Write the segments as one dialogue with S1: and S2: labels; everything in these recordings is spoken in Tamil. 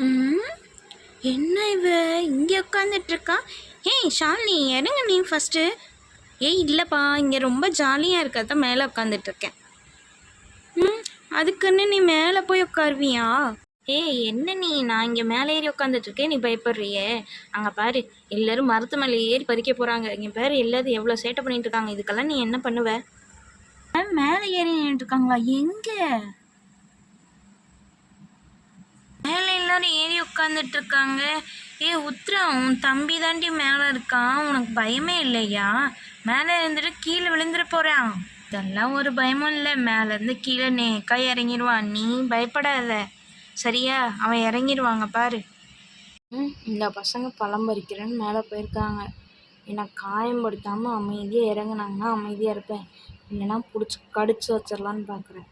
S1: ம் என்ன இவ இங்கே உட்காந்துட்ருக்கா? ஏய் ஷாலினி, இறங்க நீ ஃபஸ்ட்டு. ஏய் இல்லைப்பா, இங்கே ரொம்ப ஜாலியாக இருக்காத, மேலே உட்காந்துட்ருக்கேன். அதுக்குன்னு நீ மேலே போய் உட்காருவியா? ஏய் என்ன நீ, நான் இங்கே மேலே ஏறி உட்காந்துட்ருக்கேன், நீ பயப்படுறியே? அங்கே பாரு, எல்லோரும் மரத்து மேலே ஏறி பறிக்க போகிறாங்க. இங்கே பாரு, எல்லாரும் எவ்வளோ சேட்டை பண்ணிட்டு இருக்காங்க. இதுக்கெல்லாம் நீ என்ன பண்ணுவ? மேலே ஏறி இருக்காங்களா? எங்கே? மேலே எல்லாரும் ஏறி உட்காந்துட்டு இருக்காங்க. ஏ உத்ரா, உன் தம்பி தாண்டி மேலே இருக்கான், உனக்கு பயமே இல்லையா? மேலே இருந்துட்டு கீழே விழுந்துட போகிறான். இதெல்லாம் ஒரு பயமும் இல்லை, மேலேருந்து கீழே நேக்கா இறங்கிடுவான். நீ பயப்படாத சரியா? அவன் இறங்கிடுவாங்க பாரு. இந்த பசங்க பழம் பறிக்கிறேன்னு மேலே போயிருக்காங்க. என்னை காயம்படுத்தாமல் அமைதியாக இறங்குனாங்கன்னா அமைதியாக இருப்பேன், இல்லைன்னா பிடிச்சி கடிச்சு வச்சிடலான்னு பார்க்குறேன்.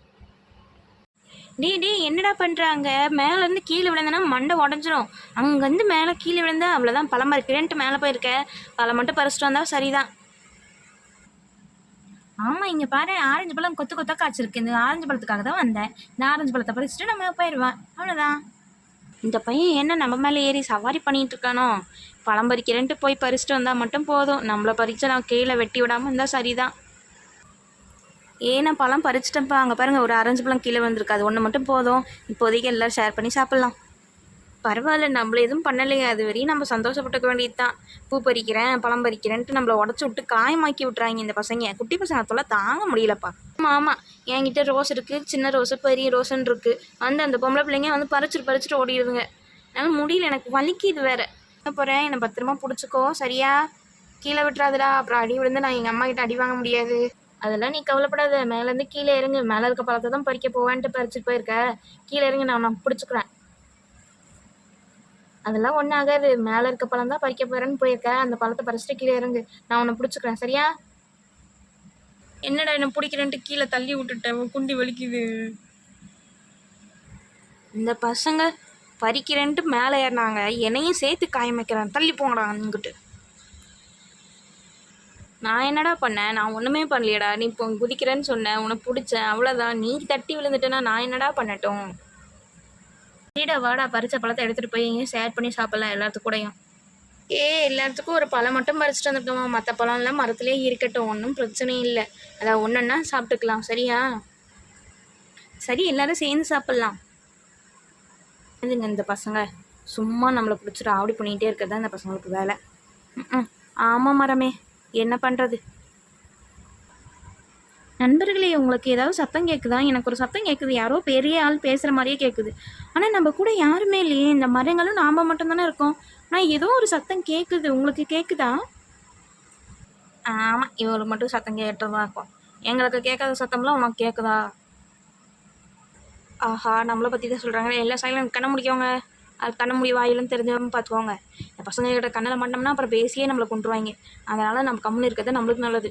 S1: டே என்னடா பண்ணுறாங்க? மேலேருந்து கீழே விழுந்தனா மண்டை உடஞ்சிரும். அங்கேருந்து மேலே கீழே விழுந்தா அவ்வளோதான். பழம் பறிக்கிறேன்ட்டு மேலே போயிருக்க, பழம் மட்டும் பறிச்சிட்டு வந்தால் சரிதான். ஆமாம், இங்கே பாரு, ஆரஞ்சு பழம் கொத்து கொத்தாக காய்ச்சிருக்கு. இந்த ஆரஞ்சு பழத்துக்காக தான் வந்தேன். இந்த ஆரஞ்சு பழத்தை பறிச்சுட்டு நம்ம போயிடுவேன், அவ்வளோதான். இந்த பையன் என்ன நம்ம மேலே ஏறி சவாரி பண்ணிகிட்டு இருக்கானோ? பழம் பறிக்கிறேன்ட்டு போய் பறிச்சுட்டு வந்தால் மட்டும் போதும், நம்மளை பறித்து நான் கீழே வெட்டி விடாமல் இருந்தால் சரிதான். நான் பழம் பறிச்சிட்டேன்ப்பா. அங்கே பாருங்கள், ஒரு ஆரஞ்சு பழம் கீழே வந்திருக்கு. அது ஒன்று மட்டும் போதும், இப்போதைக்கு எல்லோரும் ஷேர் பண்ணி சாப்பிட்லாம். பரவாயில்ல, நம்மள எதுவும் பண்ணலையே, அது வரையும் நம்ம சந்தோஷப்பட்டுக்க வேண்டியது தான். பூ பறிக்கிறேன் பழம் பறிக்கிறேன்ட்டு நம்மளை உடச்சி விட்டு காயமாக்கி விட்றாங்க இந்த பசங்க. குட்டி பசங்க தொல்லை தாங்க முடியலப்பா. ஆமாம், என்கிட்ட ரோஸ் இருக்குது, சின்ன ரோஸு பெரிய ரோஸுன்னு இருக்குது. அந்த பொம்பளை பிள்ளைங்க வந்து பறிச்சுட்டு ஓடிடுதுங்க. என்னால் முடியல, எனக்கு வலிக்குது வேறு. என்ன போகிறேன், என்னை பத்திரமா பிடிச்சிக்கோ சரியா? கீழே விட்டுறாதுடா, அப்புறம் அடி விழுந்து நான் எங்கள் அம்மா கிட்ட அடி வாங்க முடியாது. அதெல்லாம் நீ கவலைப்படாத, மேலேருந்து கீழே இறங்கு. மேலே இருக்க பழத்தை தான் பறிக்க போவேன்ட்டு பறிச்சுட்டு போயிருக்க. கீழே இறங்கு, நான் பிடிச்சிக்கிறேன். அதெல்லாம் ஒன்றும் ஆகாது, மேலே இருக்க பழம் தான் பறிக்க போகிறேன்னு போயிருக்க. அந்த பழத்தை பறிச்சுட்டு கீழே இறங்கு, நான் உன்னை பிடிச்சிக்கிறேன் சரியா? என்னடா என்ன பிடிக்கிறேன்ட்டு கீழே தள்ளி விட்டுட்டேன், குண்டி வலிக்குது. இந்த பசங்க பறிக்கிறேன்ட்டு மேலே ஏறினாங்க, என்னையும் சேர்த்து காயமைக்கிறான். தள்ளி போங்கடா அங்கிட்டு. நான் என்னடா பண்ணேன்? நான் ஒன்றுமே பண்ணலையடா. நீ இப்போ குதிக்கிறேன்னு சொன்னேன், உன்னை பிடிச்சேன், அவ்வளோதான். நீ தட்டி விழுந்துட்டேன்னா நான் என்னடா பண்ணட்டும்? சரிடா வாடா, பறிச்ச பழத்தை எடுத்துகிட்டு போய் எங்கேயும் ஷேர் பண்ணி சாப்பிட்லாம் எல்லாத்துக்கூடையும். எல்லாத்துக்கும் ஒரு பழம் மட்டும் பறிச்சுட்டு வந்துட்டோமா, மற்ற பழம்லாம் மரத்துலேயே இருக்கட்டும், ஒன்றும் பிரச்சனையும் இல்லை. அதான் ஒன்றுன்னா சாப்பிட்டுக்கலாம் சரியா? சரி, எல்லாரும் சேர்ந்து சாப்பிட்லாம். இதுங்க இந்த பசங்க சும்மா நம்மளை பிடிச்சிட்டு ஆவடி பண்ணிகிட்டே இருக்கிறது தான் இந்த பசங்களுக்கு வேலை. ஆமாம் மரமே, என்ன பண்ணுறது? நண்பர்களே, உங்களுக்கு ஏதாவது சத்தம் கேட்குதா? எனக்கு ஒரு சத்தம் கேட்குது, யாரோ பெரிய ஆள் பேசுகிற மாதிரியே கேட்குது. ஆனால் நம்ம கூட யாருமே இல்லையே, இந்த மரங்களும் நாம் மட்டும்தானே இருக்கோம். ஆனால் ஏதோ ஒரு சத்தம் கேட்குது, உங்களுக்கு கேட்குதா? ஆமாம், இவங்களுக்கு மட்டும் சத்தம் கேட்டுதான் இருக்கும். எங்களுக்கு கேட்காத சத்தம்லாம் உனக்கு கேட்குதா? ஆஹா, நம்மளை பற்றி தான் சொல்கிறாங்க. எல்லா சைடும் கண்ண முடிக்கவங்க, அது கண்ண முடி வாயிலும் தெரிஞ்சவங்க பார்த்துக்கோங்க. இந்த பசங்க கிட்ட கண்ணில் மாட்டோம்னா அப்புறம் பேசியே நம்மளை கொண்டுருவாங்க. அதனால் நம்ம கம்முன்னு இருக்கிறது நம்மளுக்கு நல்லது.